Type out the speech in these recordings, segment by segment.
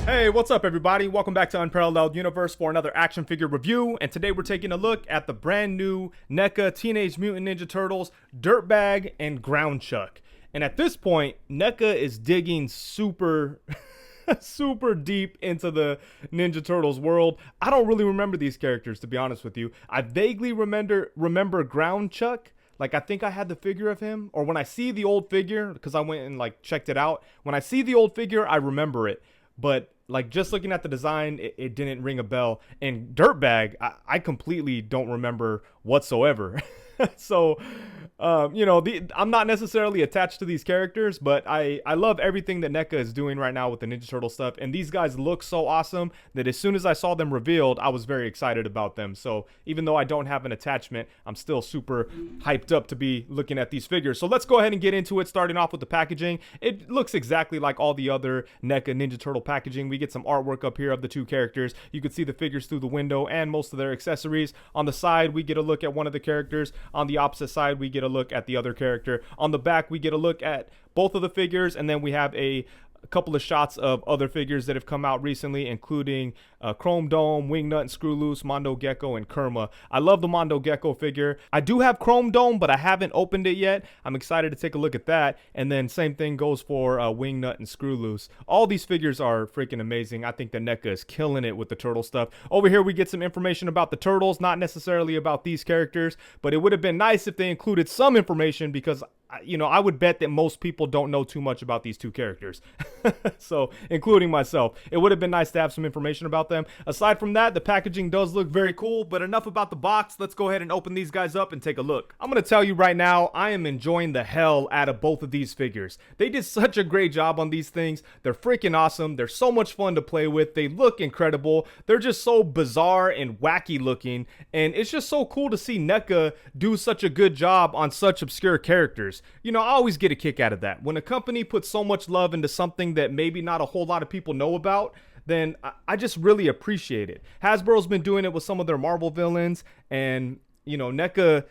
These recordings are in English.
Hey, what's up everybody? Welcome back to Unparalleled Universe for another action figure review, and today we're taking a look at the brand new NECA Teenage Mutant Ninja Turtles, DirtBag, and GroundChuck. And at this point, NECA is digging super deep into the Ninja Turtles world. I don't really remember these characters, to be honest with you. I vaguely remember GroundChuck. Like, I think I had the figure of him, or when I see the old figure, because I went and like checked it out, when I see the old figure, I remember it. But like, just looking at the design, it didn't ring a bell. And DirtBag, I completely don't remember whatsoever. So, you know, I'm not necessarily attached to these characters, but I love everything that NECA is doing right now with the Ninja Turtle stuff. And these guys look so awesome that as soon as I saw them revealed, I was very excited about them. So even though I don't have an attachment, I'm still super hyped up to be looking at these figures. So let's go ahead and get into it, starting off with the packaging. It looks exactly like all the other NECA Ninja Turtle packaging. We get some artwork up here of the two characters. You can see the figures through the window and most of their accessories. On the side, we get a look at one of the characters. On the opposite side, we get a look at the other character. On the back, we get a look at both of the figures, and then we have a couple of shots of other figures that have come out recently, including Chrome Dome, Wingnut and Screw Loose, Mondo Gecko, and Kerma. I love the Mondo Gecko figure. I do have Chrome Dome, but I haven't opened it yet. I'm excited to take a look at that. And then same thing goes for Wingnut and Screw Loose. All these figures are freaking amazing. I think the NECA is killing it with the turtle stuff. Over here, we get some information about the turtles, not necessarily about these characters, but it would have been nice if they included some information, because you know, I would bet that most people don't know too much about these two characters. So, including myself, it would have been nice to have some information about them. Aside from that, the packaging does look very cool, but enough about the box. Let's go ahead and open these guys up and take a look. I'm going to tell you right now, I am enjoying the hell out of both of these figures. They did such a great job on these things. They're freaking awesome. They're so much fun to play with. They look incredible. They're just so bizarre and wacky looking, and it's just so cool to see NECA do such a good job on such obscure characters. You know, I always get a kick out of that. When a company puts so much love into something that maybe not a whole lot of people know about, then I just really appreciate it. Hasbro's been doing it with some of their Marvel villains, and NECA,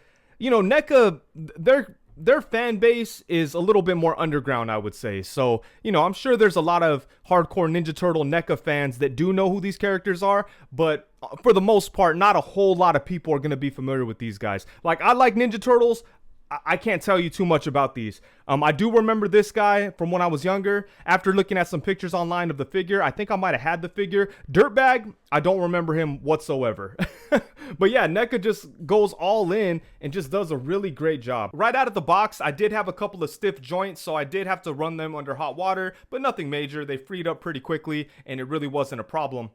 their fan base is a little bit more underground, I would say. So, I'm sure there's a lot of hardcore Ninja Turtle NECA fans that do know who these characters are, but for the most part, not a whole lot of people are going to be familiar with these guys. Like, I like Ninja Turtles. I can't tell you too much about these. I do remember this guy from when I was younger. After looking at some pictures online of the figure, I think I might have had the figure. DirtBag, I don't remember him whatsoever. But yeah, NECA just goes all in and just does a really great job. Right out of the box, I did have a couple of stiff joints, so I did have to run them under hot water, but nothing major. They freed up pretty quickly, and it really wasn't a problem.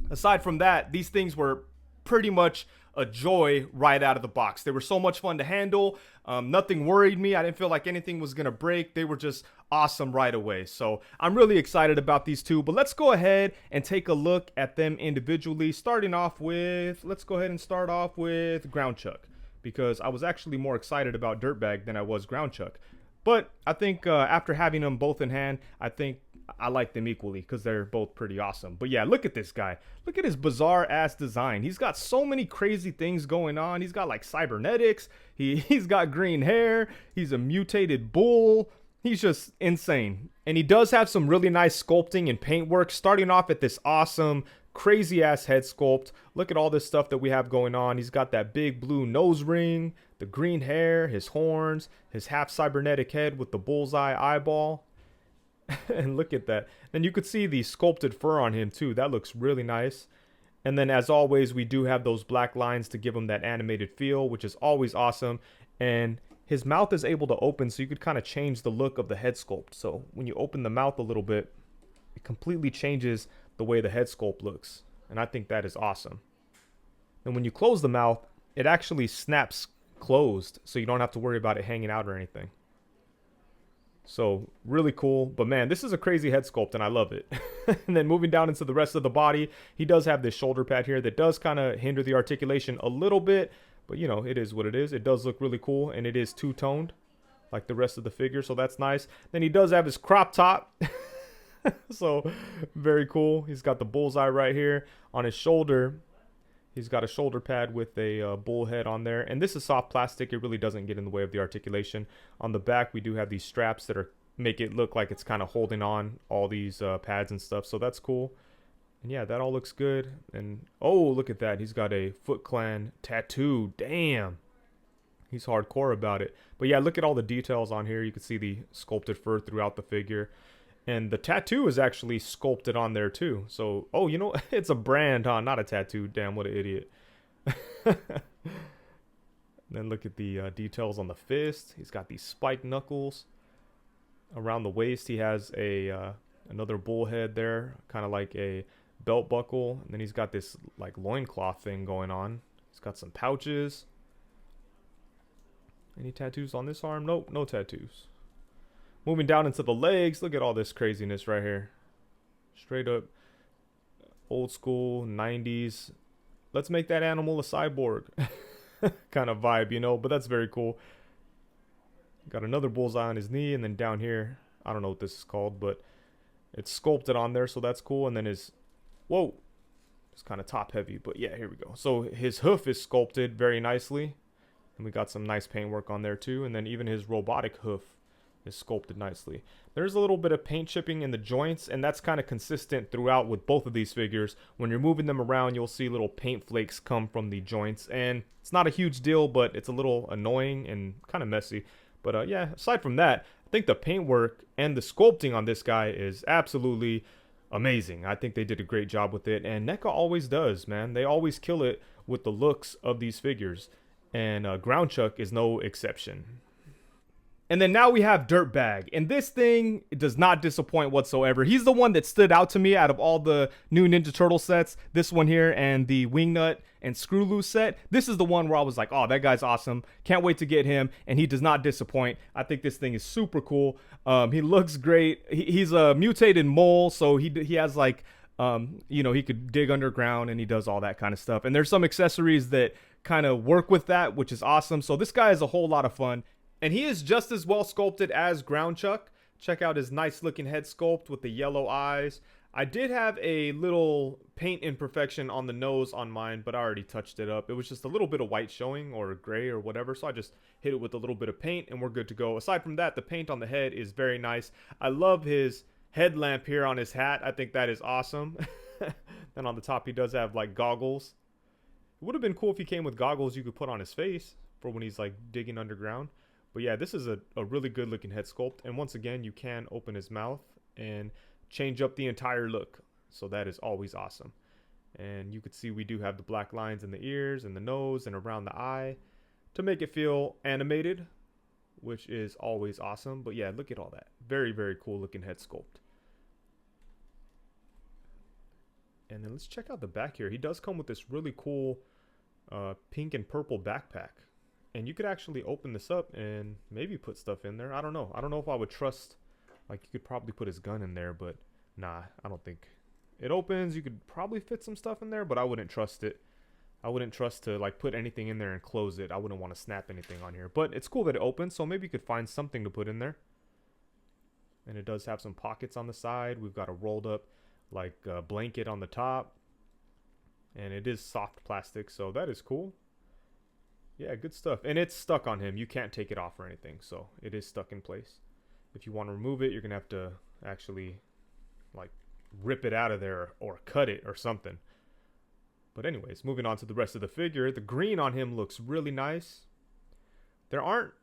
Aside from that, these things were pretty much a joy right out of the box. They were so much fun to handle. Nothing worried me. I didn't feel like anything was gonna break. They were just awesome right away. So I'm really excited about these two, but let's go ahead and take a look at them individually. Let's go ahead and start off with GroundChuck, because I was actually more excited about DirtBag than I was GroundChuck. But I think after having them both in hand, I think I like them equally, because they're both pretty awesome. But yeah, look at this guy. Look at his bizarre ass design. He's got so many crazy things going on. He's got like cybernetics. He's got green hair. He's a mutated bull. He's just insane. And he does have some really nice sculpting and paint work, starting off at this awesome crazy ass head sculpt. Look at all this stuff that we have going on. He's got that big blue nose ring, the green hair, his horns, his half cybernetic head with the bullseye eyeball. And look at that. Then you could see the sculpted fur on him too. That looks really nice. And then as always, we do have those black lines to give him that animated feel, which is always awesome. And his mouth is able to open, so you could kind of change the look of the head sculpt. So when you open the mouth a little bit, it completely changes the way the head sculpt looks. And I think that is awesome. And when you close the mouth, it actually snaps closed, so you don't have to worry about it hanging out or anything. So really cool. But man, this is a crazy head sculpt and I love it. And then moving down into the rest of the body, he does have this shoulder pad here that does kind of hinder the articulation a little bit, but it is what it is. It does look really cool, and it is two-toned like the rest of the figure, so that's nice. Then he does have his crop top. So very cool. He's got the bullseye right here on his shoulder. He's got a shoulder pad with a bull head on there. And this is soft plastic. It really doesn't get in the way of the articulation. On the back, we do have these straps that are make it look like it's kind of holding on all these pads and stuff. So that's cool. And yeah, that all looks good. And oh, look at that. He's got a Foot Clan tattoo. Damn. He's hardcore about it. But yeah, look at all the details on here. You can see the sculpted fur throughout the figure. And the tattoo is actually sculpted on there too. So, oh, you know, it's a brand, huh? Not a tattoo. Damn, what an idiot. Then look at the details on the fist. He's got these spiked knuckles. Around the waist, he has a another bull head there, kind of like a belt buckle. And then he's got this like loincloth thing going on. He's got some pouches. Any tattoos on this arm? Nope, no tattoos. Moving down into the legs, look at all this craziness right here. Straight up old school 90s. Let's make that animal a cyborg kind of vibe, you know, but that's very cool. Got another bullseye on his knee, and then down here, I don't know what this is called, but it's sculpted on there, so that's cool. And then his, whoa, it's kind of top heavy, but yeah, here we go. So his hoof is sculpted very nicely, and we got some nice paintwork on there too. And then even his robotic hoof is sculpted nicely. There's a little bit of paint chipping in the joints, and that's kind of consistent throughout with both of these figures. When you're moving them around, you'll see little paint flakes come from the joints, and it's not a huge deal, but it's a little annoying and kind of messy. But yeah, aside from that, I think the paintwork and the sculpting on this guy is absolutely amazing. I think they did a great job with it, and Neca always does, man. They always kill it with the looks of these figures, and GroundChuck is no exception. And then now we have DirtBag, and this thing does not disappoint whatsoever. He's the one that stood out to me out of all the new Ninja Turtle sets. This one here and the Wingnut and Screw Loose set. This is the one where I was like, oh, that guy's awesome. Can't wait to get him, and he does not disappoint. I think this thing is super cool. He looks great. He's a mutated mole, so he has like, you know, he could dig underground, and he does all that kind of stuff. And there's some accessories that kind of work with that, which is awesome. So this guy is a whole lot of fun. And he is just as well sculpted as GroundChuck. Check out his nice looking head sculpt with the yellow eyes. I did have a little paint imperfection on the nose on mine, but I already touched it up. It was just a little bit of white showing, or gray or whatever, so I just hit it with a little bit of paint and we're good to go. Aside from that, the paint on the head is very nice. I love his headlamp here on his hat. I think that is awesome. Then on the top he does have like goggles. It would have been cool if he came with goggles you could put on his face for when he's like digging underground. But yeah, this is a really good looking head sculpt. And once again, you can open his mouth and change up the entire look. So that is always awesome. And you could see we do have the black lines in the ears and the nose and around the eye to make it feel animated, which is always awesome. But yeah, look at all that. Very, very cool looking head sculpt. And then let's check out the back here. He does come with this really cool pink and purple backpack. And you could actually open this up and maybe put stuff in there. I don't know. I don't know if I would trust, like you could probably put his gun in there, but nah, I don't think. It opens, you could probably fit some stuff in there, but I wouldn't trust it. I wouldn't trust to like put anything in there and close it. I wouldn't want to snap anything on here, but it's cool that it opens, so maybe you could find something to put in there. And it does have some pockets on the side. We've got a rolled up like blanket on the top, and it is soft plastic, so that is cool. Yeah, good stuff. And it's stuck on him. You can't take it off or anything, so it is stuck in place. If you want to remove it, you're going to have to actually like rip it out of there or cut it or something. But anyways, moving on to the rest of the figure. The green on him looks really nice. There aren't...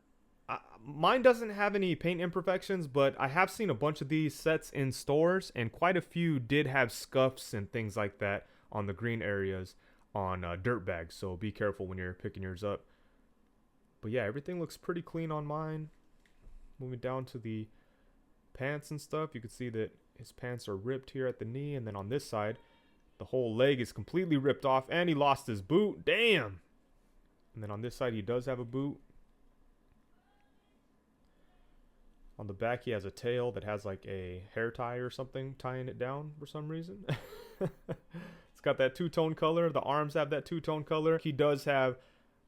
mine doesn't have any paint imperfections, but I have seen a bunch of these sets in stores, and quite a few did have scuffs and things like that on the green areas on DirtBag, so be careful when you're picking yours up. But yeah, everything looks pretty clean on mine. Moving down to the pants and stuff, you can see that his pants are ripped here at the knee, and then on this side the whole leg is completely ripped off, and he lost his boot. Damn. And then on this side he does have a boot. On the back he has a tail that has like a hair tie or something tying it down for some reason. Got that two-tone color. The arms have that two-tone color. He does have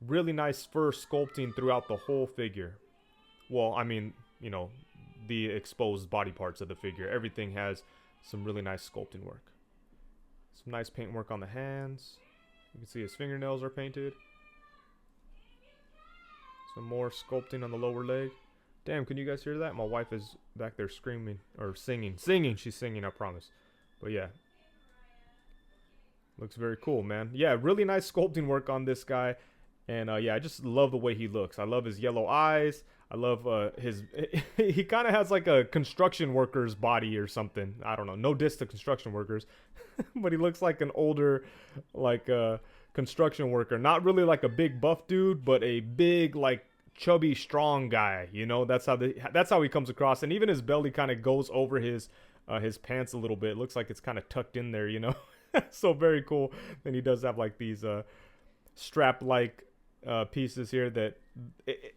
really nice fur sculpting throughout the whole figure. Well, I mean, you know, the exposed body parts of the figure. Everything has some really nice sculpting work. Some nice paint work on the hands. You can see his fingernails are painted. Some more sculpting on the lower leg. Damn, can you guys hear that? My wife is back there screaming or singing. She's singing, I promise. But yeah. Looks very cool, man. Yeah, really nice sculpting work on this guy. And yeah, I just love the way he looks. I love his yellow eyes. I love his... he kind of has like a construction worker's body or something. I don't know. No diss to construction workers. But he looks like an older, like, construction worker. Not really like a big buff dude, but a big, like, chubby, strong guy. You know, that's how he comes across. And even his belly kind of goes over his pants a little bit. It looks like it's kind of tucked in there, you know. So very cool. And he does have like these strap-like pieces here that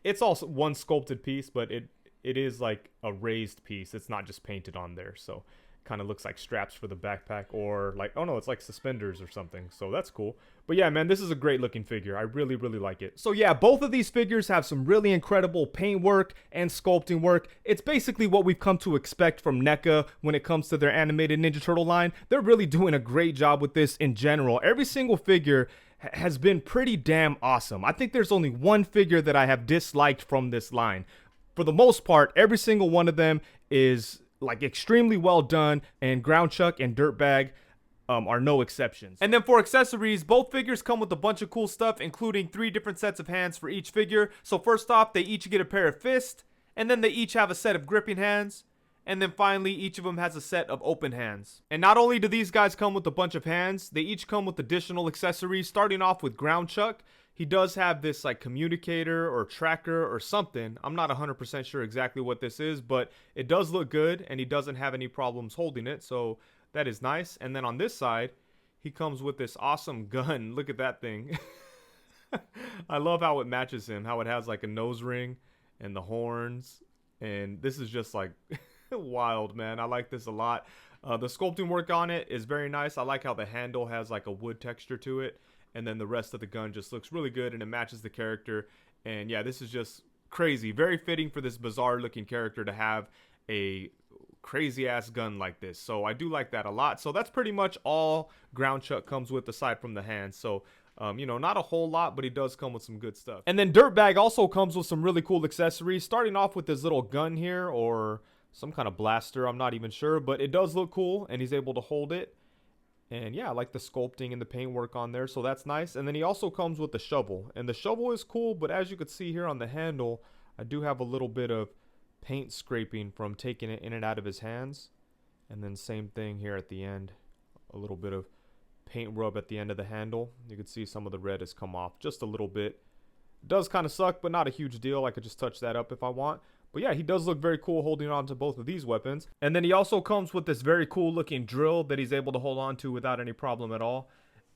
it's also one sculpted piece, but it is like a raised piece. It's not just painted on there. So kind of looks like straps for the backpack, or like, oh no, it's like suspenders or something. So that's cool. But yeah, man, this is a great looking figure. I really like it. So yeah, both of these figures have some really incredible paint work and sculpting work. It's basically what we've come to expect from Neca when it comes to their animated Ninja Turtle line. They're really doing a great job with this in general. Every single figure has been pretty damn awesome. I think there's only one figure that I have disliked from this line. For the most part, every single one of them is like extremely well done, and GroundChuck and DirtBag are no exceptions. And then for accessories, both figures come with a bunch of cool stuff, including 3 different sets of hands for each figure. So first off, they each get a pair of fists, and then they each have a set of gripping hands. And then finally, each of them has a set of open hands. And not only do these guys come with a bunch of hands, they each come with additional accessories, starting off with GroundChuck. He does have this like communicator or tracker or something. I'm not 100% sure exactly what this is, but it does look good, and he doesn't have any problems holding it, so that is nice. And then on this side, he comes with this awesome gun. Look at that thing. I love how it matches him, how it has like a nose ring and the horns, and this is just like wild, man. I like this a lot. The sculpting work on it is very nice. I like how the handle has like a wood texture to it. And then the rest of the gun just looks really good, and it matches the character. And yeah, this is just crazy. Very fitting for this bizarre looking character to have a crazy ass gun like this. So I do like that a lot. So that's pretty much all GroundChuck comes with aside from the hands. So you know, not a whole lot, but he does come with some good stuff. And then DirtBag also comes with some really cool accessories, starting off with this little gun here, or some kind of blaster. I'm not even sure, but it does look cool, and he's able to hold it. And yeah, I like the sculpting and the paint work on there, so that's nice. And then he also comes with the shovel. And the shovel is cool, but as you can see here on the handle, I do have a little bit of paint scraping from taking it in and out of his hands. And then same thing here at the end. A little bit of paint rub at the end of the handle. You can see some of the red has come off just a little bit. It does kind of suck, but not a huge deal. I could just touch that up if I want. But yeah, he does look very cool holding on to both of these weapons. And then he also comes with this very cool looking drill that he's able to hold on to without any problem at all.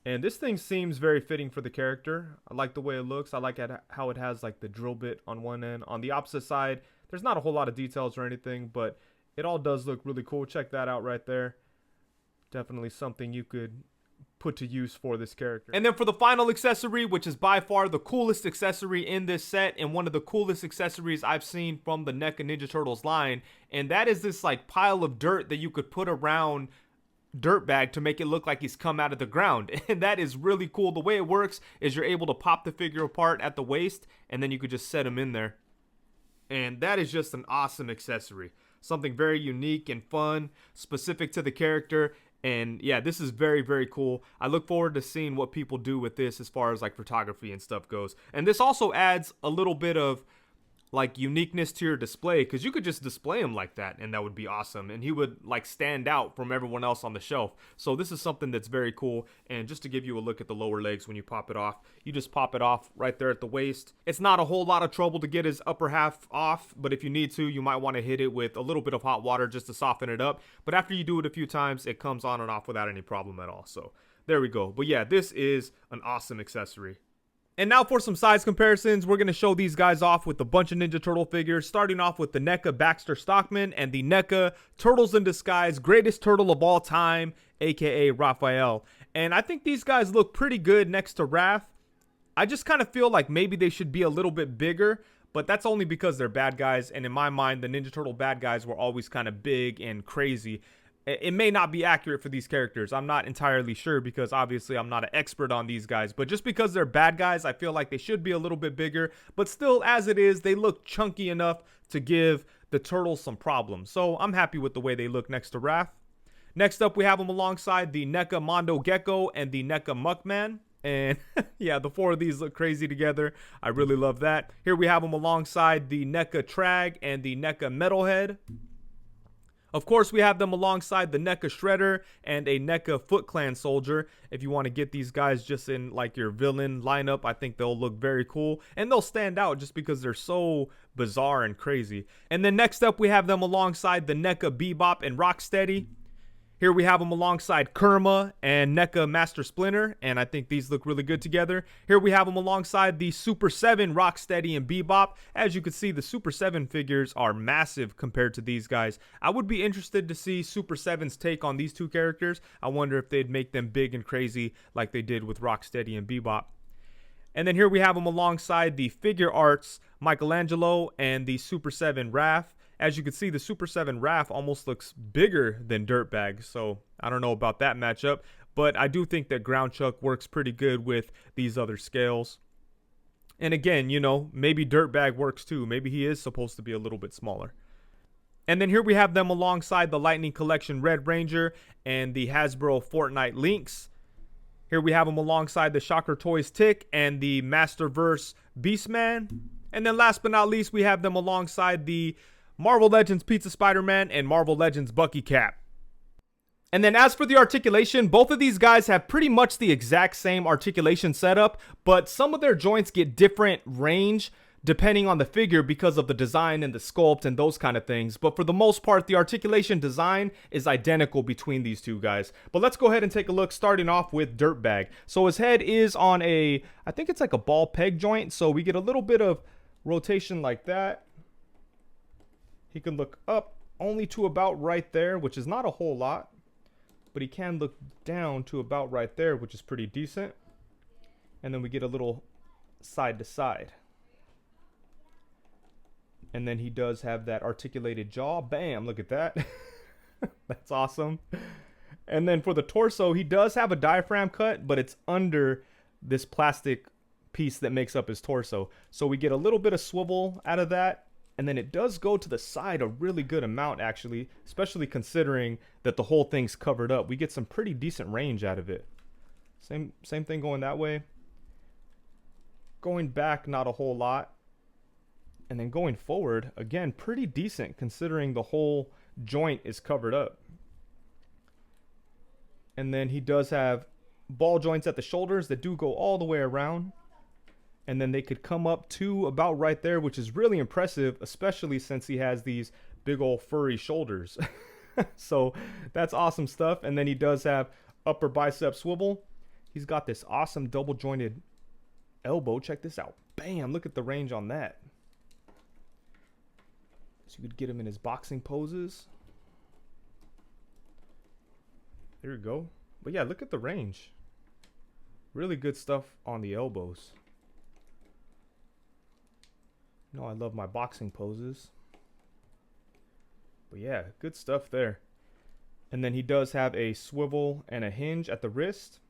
And this thing seems very fitting for the character. I like the way it looks. I like how it has like the drill bit on one end. On the opposite side, there's not a whole lot of details or anything, but it all does look really cool. Check that out right there. Definitely something you could put to use for this character. And then for the final accessory, which is by far the coolest accessory in this set, and one of the coolest accessories I've seen from the Neca Ninja Turtles line, and that is this like pile of dirt that you could put around DirtBag to make it look like he's come out of the ground. And that is really cool. The way it works is you're able to pop the figure apart at the waist, and then you could just set him in there. And that is just an awesome accessory. Something very unique and fun, specific to the character. And yeah, this is very cool. I look forward to seeing what people do with this as far as like photography and stuff goes. And this also adds a little bit of like uniqueness to your display, because you could just display him like that and that would be awesome, and he would like stand out from everyone else on the shelf. So this is something that's very cool. And just to give you a look at the lower legs when you pop it off, you just pop it off right there at the waist. It's not a whole lot of trouble to get his upper half off, but if you need to, you might want to hit it with a little bit of hot water just to soften it up. But after you do it a few times, it comes on and off without any problem at all. So there we go. But yeah, this is an awesome accessory. And now for some size comparisons, we're going to show these guys off with a bunch of Ninja Turtle figures, starting off with the Neca Baxter Stockman and the Neca Turtles in Disguise Greatest Turtle of All Time, aka Raphael. And I think these guys look pretty good next to Raph. I just kind of feel like maybe they should be a little bit bigger, but that's only because they're bad guys. And in my mind, the Ninja Turtle bad guys were always kind of big and crazy. It may not be accurate for these characters. I'm not entirely sure because obviously I'm not an expert on these guys. But just because they're bad guys, I feel like they should be a little bit bigger. But still, as it is, they look chunky enough to give the turtles some problems. So I'm happy with the way they look next to Raph. Next up, we have them alongside the Neca Mondo Gecko and the Neca Muckman. And yeah, the four of these look crazy together. I really love that. Here we have them alongside the Neca Trag and the Neca Metalhead. Of course, we have them alongside the Neca Shredder and a Neca Foot Clan soldier. If you want to get these guys just in like your villain lineup, I think they'll look very cool. And they'll stand out just because they're so bizarre and crazy. And then next up, we have them alongside the Neca Bebop and Rocksteady. Here we have them alongside Kurma and Neca Master Splinter, and I think these look really good together. Here we have them alongside the Super 7 Rocksteady and Bebop. As you can see, the Super 7 figures are massive compared to these guys. I would be interested to see Super 7's take on these two characters. I wonder if they'd make them big and crazy like they did with Rocksteady and Bebop. And then here we have them alongside the Figure Arts Michelangelo and the Super 7 Raph. As you can see, the Super 7 Raph almost looks bigger than DirtBag, so I don't know about that matchup, but I do think that GroundChuck works pretty good with these other scales. And again, you know, maybe DirtBag works too. Maybe he is supposed to be a little bit smaller. And then here we have them alongside the Lightning Collection Red Ranger and the Hasbro Fortnite Lynx. Here we have them alongside the Shocker Toys Tick and the Masterverse Beastman. And then last but not least, we have them alongside the Marvel Legends Pizza Spider-Man and Marvel Legends Bucky Cap. And then as for the articulation, both of these guys have pretty much the exact same articulation setup, but some of their joints get different range depending on the figure because of the design and the sculpt and those kind of things. But for the most part, the articulation design is identical between these two guys. But let's go ahead and take a look, starting off with DirtBag. So his head is on a, I think it's like a ball peg joint, so we get a little bit of rotation like that. He can look up only to about right there, which is not a whole lot, but he can look down to about right there, which is pretty decent. And then we get a little side to side. And then he does have that articulated jaw. Bam, look at that. That's awesome. And then for the torso, he does have a diaphragm cut, but it's under this plastic piece that makes up his torso. So we get a little bit of swivel out of that. And then it does go to the side a really good amount, actually, especially considering that the whole thing's covered up. We get some pretty decent range out of it. Same thing going that way. Going back, not a whole lot. And then going forward, again, pretty decent considering the whole joint is covered up. And then he does have ball joints at the shoulders that do go all the way around. And then they could come up to about right there, which is really impressive, especially since he has these big old furry shoulders. So that's awesome stuff. And then he does have upper bicep swivel. He's got this awesome double jointed elbow. Check this out. Bam, look at the range on that. So you could get him in his boxing poses. There you go. But yeah, look at the range. Really good stuff on the elbows. No, I love my boxing poses. But yeah, good stuff there. And then he does have a swivel and a hinge at the wrist.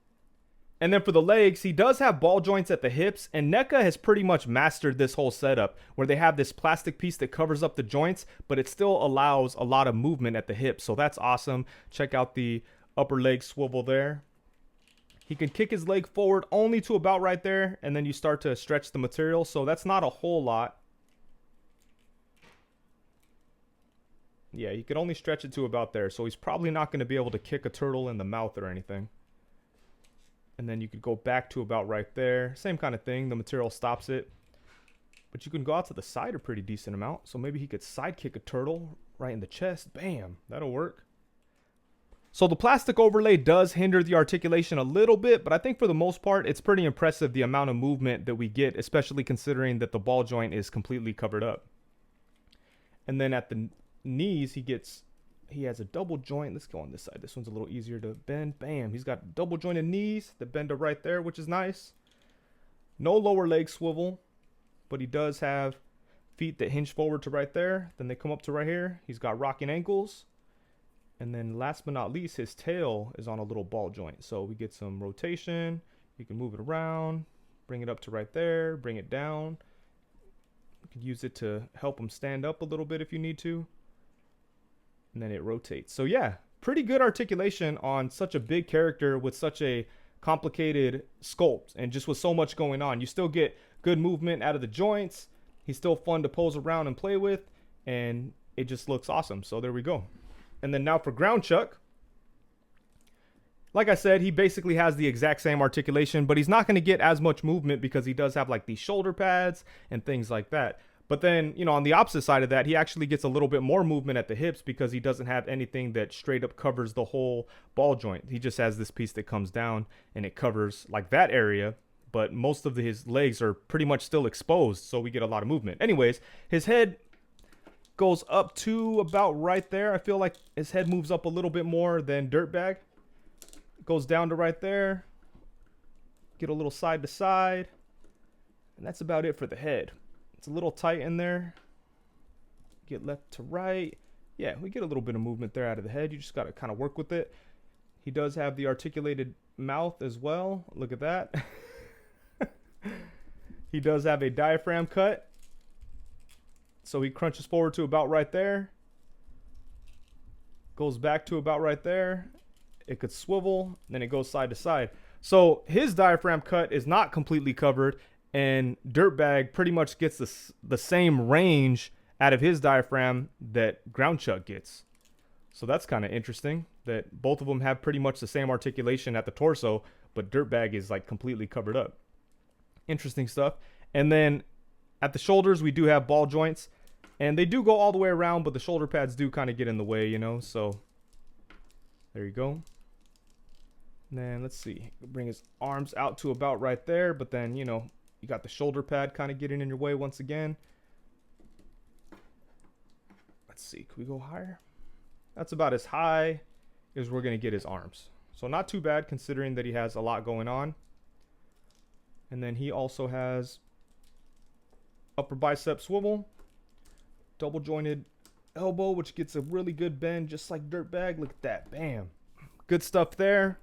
And then for the legs, he does have ball joints at the hips. And Neca has pretty much mastered this whole setup where they have this plastic piece that covers up the joints, but it still allows a lot of movement at the hips. So that's awesome. Check out the upper leg swivel there. He can kick his leg forward only to about right there. And then you start to stretch the material. So that's not a whole lot. Yeah, he could only stretch it to about there. So he's probably not going to be able to kick a turtle in the mouth or anything. And then you could go back to about right there. Same kind of thing. The material stops it. But you can go out to the side a pretty decent amount. So maybe he could side kick a turtle right in the chest. Bam. That'll work. So the plastic overlay does hinder the articulation a little bit, but I think for the most part, it's pretty impressive the amount of movement that we get, especially considering that the ball joint is completely covered up. And then at the knees, he has a double joint. Let's go on this side. This one's a little easier to bend. Bam. He's got double jointed knees that bend to right there, which is nice. No lower leg swivel, but he does have feet that hinge forward to right there. Then they come up to right here. He's got rocking ankles. And then last but not least, his tail is on a little ball joint. So we get some rotation. You can move it around, bring it up to right there, bring it down. You can use it to help him stand up a little bit if you need to. And then it rotates. So yeah, pretty good articulation on such a big character with such a complicated sculpt and just with so much going on. You still get good movement out of the joints. He's still fun to pose around and play with, and it just looks awesome. So there we go. And then now for GroundChuck. Like I said, he basically has the exact same articulation, but he's not going to get as much movement because he does have like these shoulder pads and things like that. But then, you know, on the opposite side of that, he actually gets a little bit more movement at the hips because he doesn't have anything that straight up covers the whole ball joint. He just has this piece that comes down and it covers like that area, but most of his legs are pretty much still exposed, so we get a lot of movement. Anyways, his head goes up to about right there. I feel like his head moves up a little bit more than DirtBag. Goes down to right there. Get a little side to side. And that's about it for the head. It's a little tight in there. Get left to right. Yeah, we get a little bit of movement there out of the head. You just got to kind of work with it. He does have the articulated mouth as well. Look at that. He does have a diaphragm cut. So he crunches forward to about right there. Goes back to about right there. It could swivel, then it goes side to side. So his diaphragm cut is not completely covered, and DirtBag pretty much gets the same range out of his diaphragm that GroundChuck gets. So that's kind of interesting that both of them have pretty much the same articulation at the torso, but DirtBag is like completely covered up. Interesting stuff. And then at the shoulders, we do have ball joints, and they do go all the way around, but the shoulder pads do kind of get in the way, you know, so there you go. And then let's see, bring his arms out to about right there, but then, you know, you got the shoulder pad kind of getting in your way once again. Let's see, can we go higher? That's about as high as we're going to get his arms. So not too bad considering that he has a lot going on. And then he also has upper bicep swivel, double jointed elbow, which gets a really good bend just like DirtBag. Look at that, bam. Good stuff there.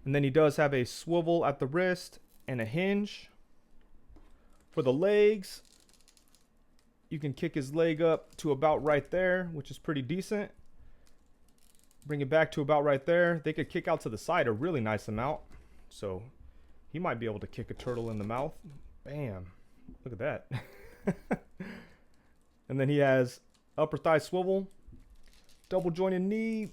And then he does have a swivel at the wrist and a hinge. For the legs, you can kick his leg up to about right there, which is pretty decent. Bring it back to about right there. They could kick out to the side a really nice amount. So he might be able to kick a turtle in the mouth. Bam. Look at that. And then he has upper thigh swivel, double jointed knee.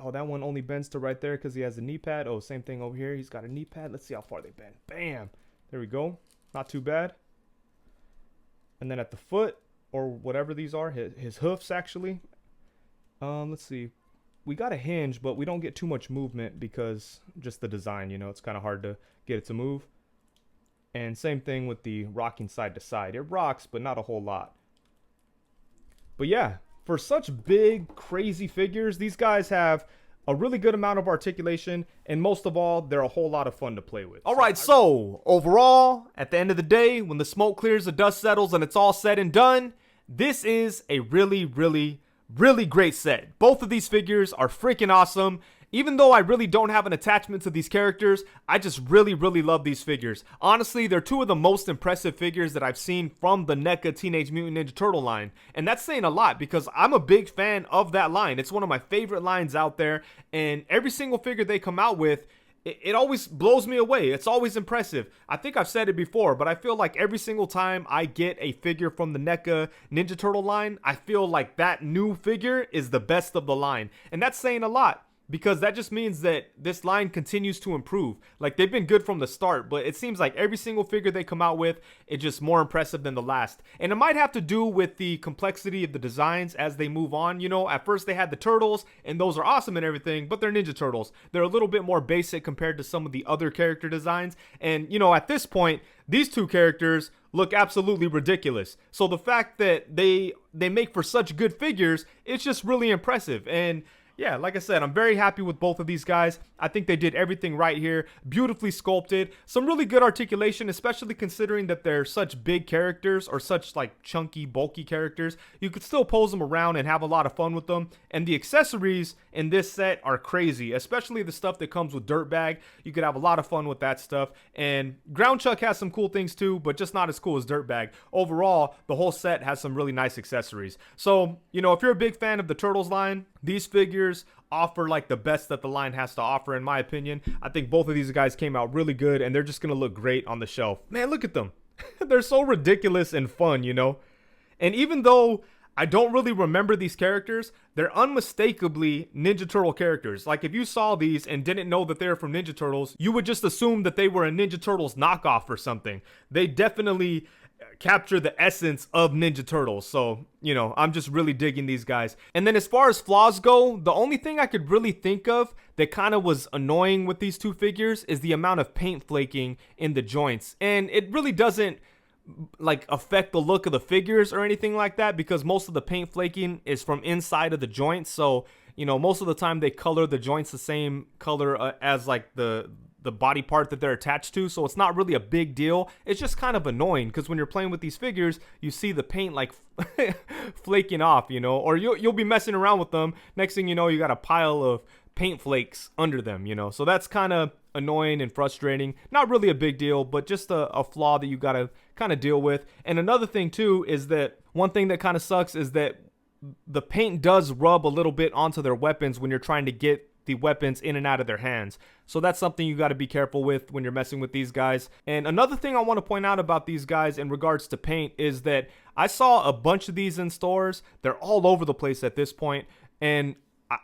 Oh, that one only bends to right there because he has a knee pad. Oh, same thing over here. He's got a knee pad. Let's see how far they bend. Bam. There we go. Not too bad. And then at the foot, or whatever these are, his hoofs actually. Let's see. We got a hinge, but we don't get too much movement because just the design, you know, it's kind of hard to get it to move. And same thing with the rocking side to side. It rocks, but not a whole lot. But yeah, for such big, crazy figures, these guys have a really good amount of articulation, and most of all, they're a whole lot of fun to play with. All right, so overall, at the end of the day, when the smoke clears, the dust settles, and it's all said and done, this is a really, really, really great set. Both of these figures are freaking awesome. Even though I really don't have an attachment to these characters, I just really, really love these figures. Honestly, they're two of the most impressive figures that I've seen from the Neca Teenage Mutant Ninja Turtle line. And that's saying a lot because I'm a big fan of that line. It's one of my favorite lines out there. And every single figure they come out with, it always blows me away. It's always impressive. I think I've said it before, but I feel like every single time I get a figure from the Neca Ninja Turtle line, I feel like that new figure is the best of the line. And that's saying a lot, because that just means that this line continues to improve. Like, they've been good from the start, but it seems like every single figure they come out with is just more impressive than the last. And it might have to do with the complexity of the designs as they move on. You know, at first they had the turtles, and those are awesome and everything, but they're Ninja Turtles. They're a little bit more basic compared to some of the other character designs. And, you know, at this point, these two characters look absolutely ridiculous. So the fact that they make for such good figures, it's just really impressive. And yeah, like I said, I'm very happy with both of these guys. I think they did everything right here. Beautifully sculpted. Some really good articulation, especially considering that they're such big characters or such like chunky, bulky characters. You could still pose them around and have a lot of fun with them. And the accessories in this set are crazy, especially the stuff that comes with DirtBag. You could have a lot of fun with that stuff. And GroundChuck has some cool things too, but just not as cool as DirtBag. Overall, the whole set has some really nice accessories. So, you know, if you're a big fan of the Turtles line, these figures offer like the best that the line has to offer, in my opinion. I think both of these guys came out really good, and they're just gonna look great on the shelf. Man, look at them. They're so ridiculous and fun, you know? And even though I don't really remember these characters, they're unmistakably Ninja Turtle characters. Like, if you saw these and didn't know that they were from Ninja Turtles, you would just assume that they were a Ninja Turtles knockoff or something. They definitely capture the essence of Ninja Turtles. So, you know, I'm just really digging these guys. And then as far as flaws go, the only thing I could really think of that kind of was annoying with these two figures is the amount of paint flaking in the joints. And it really doesn't like affect the look of the figures or anything like that, because most of the paint flaking is from inside of the joints. So, you know, most of the time they color the joints the same color as like the body part that they're attached to, so it's not really a big deal. It's just kind of annoying because when you're playing with these figures, you see the paint like flaking off, you know, or you'll be messing around with them. Next thing you know, you got a pile of paint flakes under them, you know, so that's kind of annoying and frustrating. Not really a big deal, but just a flaw that you got to kind of deal with. And another thing too is that one thing that kind of sucks is that the paint does rub a little bit onto their weapons when you're trying to get the weapons in and out of their hands. So that's something you got to be careful with when you're messing with these guys. And another thing I want to point out about these guys in regards to paint is that I saw a bunch of these in stores. They're all over the place at this point, and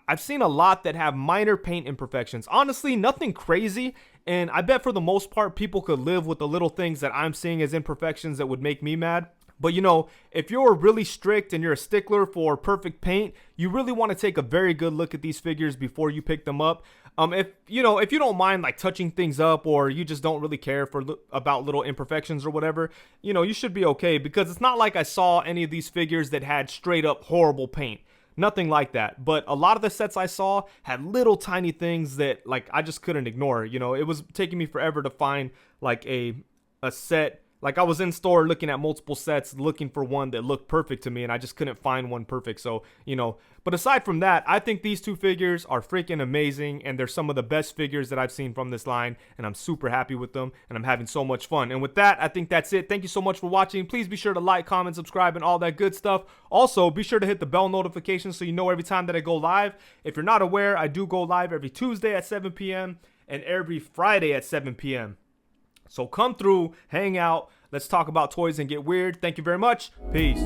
I've seen a lot that have minor paint imperfections. Honestly, nothing crazy, and I bet for the most part people could live with the little things that I'm seeing as imperfections that would make me mad. But, you know, if you're really strict and you're a stickler for perfect paint, you really want to take a very good look at these figures before you pick them up. If you don't mind like touching things up, or you just don't really care about little imperfections or whatever, you know, you should be okay, because it's not like I saw any of these figures that had straight up horrible paint. Nothing like that. But a lot of the sets I saw had little tiny things that like I just couldn't ignore. You know, it was taking me forever to find like a set. Like, I was in store looking at multiple sets, looking for one that looked perfect to me, and I just couldn't find one perfect. So, you know, but aside from that, I think these two figures are freaking amazing, and they're some of the best figures that I've seen from this line, and I'm super happy with them, and I'm having so much fun. And with that, I think that's it. Thank you so much for watching. Please be sure to like, comment, subscribe, and all that good stuff. Also, be sure to hit the bell notification so you know every time that I go live. If you're not aware, I do go live every Tuesday at 7 p.m. and every Friday at 7 p.m. So come through, hang out, let's talk about toys and get weird. Thank you very much. Peace.